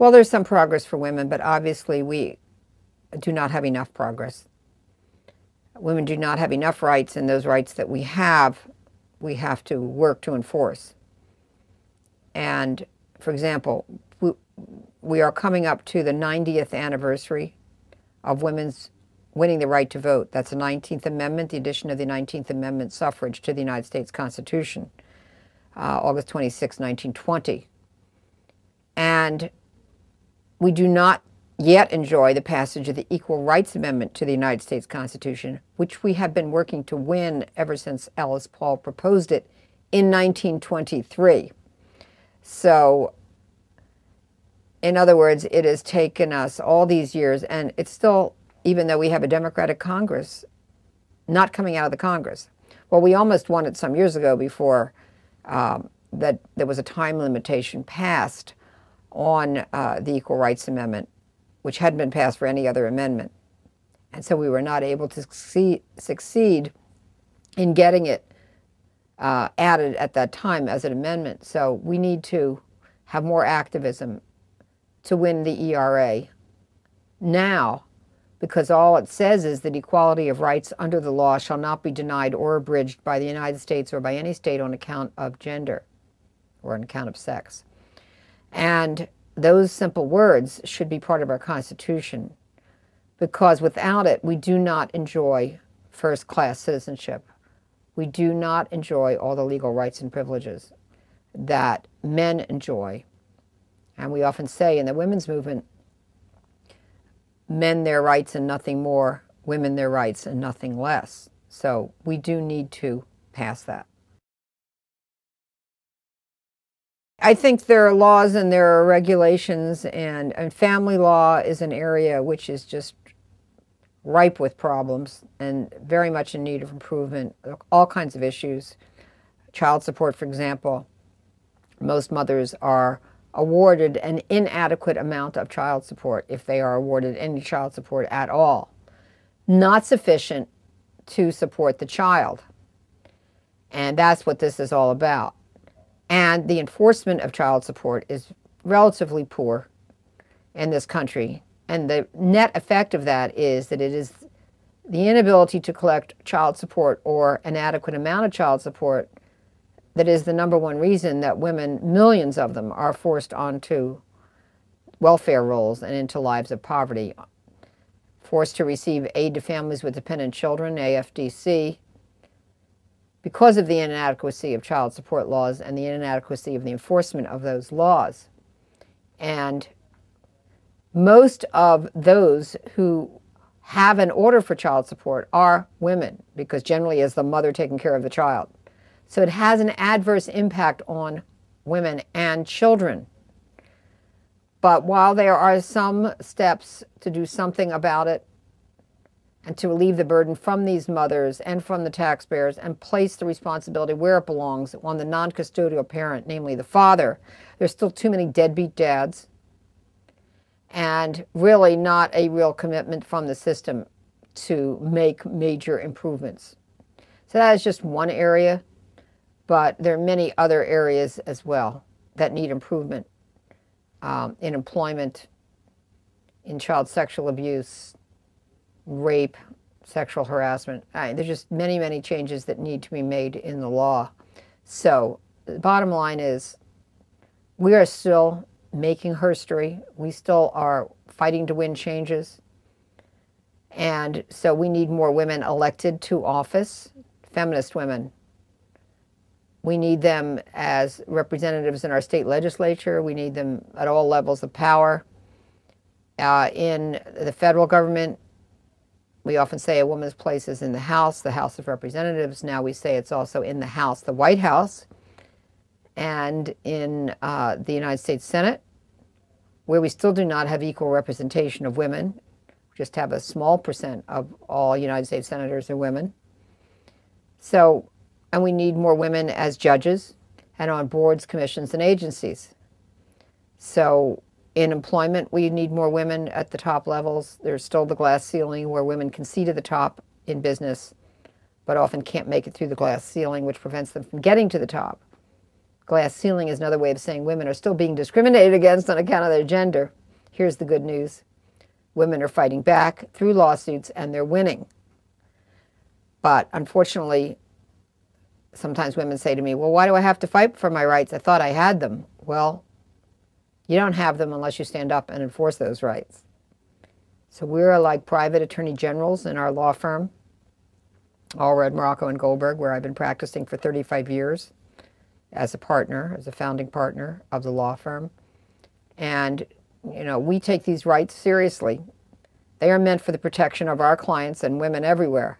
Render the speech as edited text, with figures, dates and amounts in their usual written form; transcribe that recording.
Well, there's some progress for women, but obviously we do not have enough progress. Women do not have enough rights, and those rights that we have to work to enforce. And, for example, we are coming up to the 90th anniversary of women's winning the right to vote. That's the 19th Amendment, the addition of the 19th Amendment suffrage to the United States Constitution, August 26, 1920. And we do not yet enjoy the passage of the Equal Rights Amendment to the United States Constitution, which we have been working to win ever since Alice Paul proposed it in 1923. So, in other words, it has taken us all these years, and it's still, even though we have a Democratic Congress, not coming out of the Congress. Well, we almost won it some years ago before that there was a time limitation passed on the Equal Rights Amendment, which hadn't been passed for any other amendment. And so we were not able to succeed in getting it added at that time as an amendment. So we need to have more activism to win the ERA now, because all it says is that equality of rights under the law shall not be denied or abridged by the United States or by any state on account of gender or on account of sex. And those simple words should be part of our Constitution, because without it, we do not enjoy first-class citizenship. We do not enjoy all the legal rights and privileges that men enjoy. And we often say in the women's movement, men their rights and nothing more, women their rights and nothing less. So we do need to pass that. I think there are laws and there are regulations, and family law is an area which is just ripe with problems and very much in need of improvement. All kinds of issues. Child support, for example. Most mothers are awarded an inadequate amount of child support, if they are awarded any child support at all. Not sufficient to support the child. And that's what this is all about. And the enforcement of child support is relatively poor in this country. And the net effect of that is that it is the inability to collect child support or an adequate amount of child support that is the number one reason that women, millions of them, are forced onto welfare rolls and into lives of poverty. Forced to receive aid to families with dependent children, AFDC, because of the inadequacy of child support laws and the inadequacy of the enforcement of those laws. And most of those who have an order for child support are women, because generally it's the mother taking care of the child. So it has an adverse impact on women and children. But while there are some steps to do something about it and to relieve the burden from these mothers and from the taxpayers and place the responsibility where it belongs on the non-custodial parent, namely the father, there's still too many deadbeat dads and really not a real commitment from the system to make major improvements. So that is just one area, but there are many other areas as well that need improvement in employment, in child sexual abuse, rape, sexual harassment. There's just many, many changes that need to be made in the law. So the bottom line is we are still making history. We still are fighting to win changes. And so we need more women elected to office, feminist women. We need them as representatives in our state legislature. We need them at all levels of power. In the federal government, we often say a woman's place is in the House of Representatives. Now we say it's also in the House, the White House, and in the United States Senate, where we still do not have equal representation of women. We just have a small percent of all United States senators are women. So, and we need more women as judges and on boards, commissions, and agencies. So in employment, we need more women at the top levels. There's still the glass ceiling where women can see to the top in business, but often can't make it through the glass ceiling, which prevents them from getting to the top. Glass ceiling is another way of saying women are still being discriminated against on account of their gender. Here's the good news. Women are fighting back through lawsuits, and they're winning. But unfortunately, sometimes women say to me, well, why do I have to fight for my rights? I thought I had them. Well, you don't have them unless you stand up and enforce those rights. So we're like private attorney generals in our law firm, Allred, Morocco, and Goldberg, where I've been practicing for 35 years as a partner, as a founding partner of the law firm. And, you know, we take these rights seriously. They are meant for the protection of our clients and women everywhere.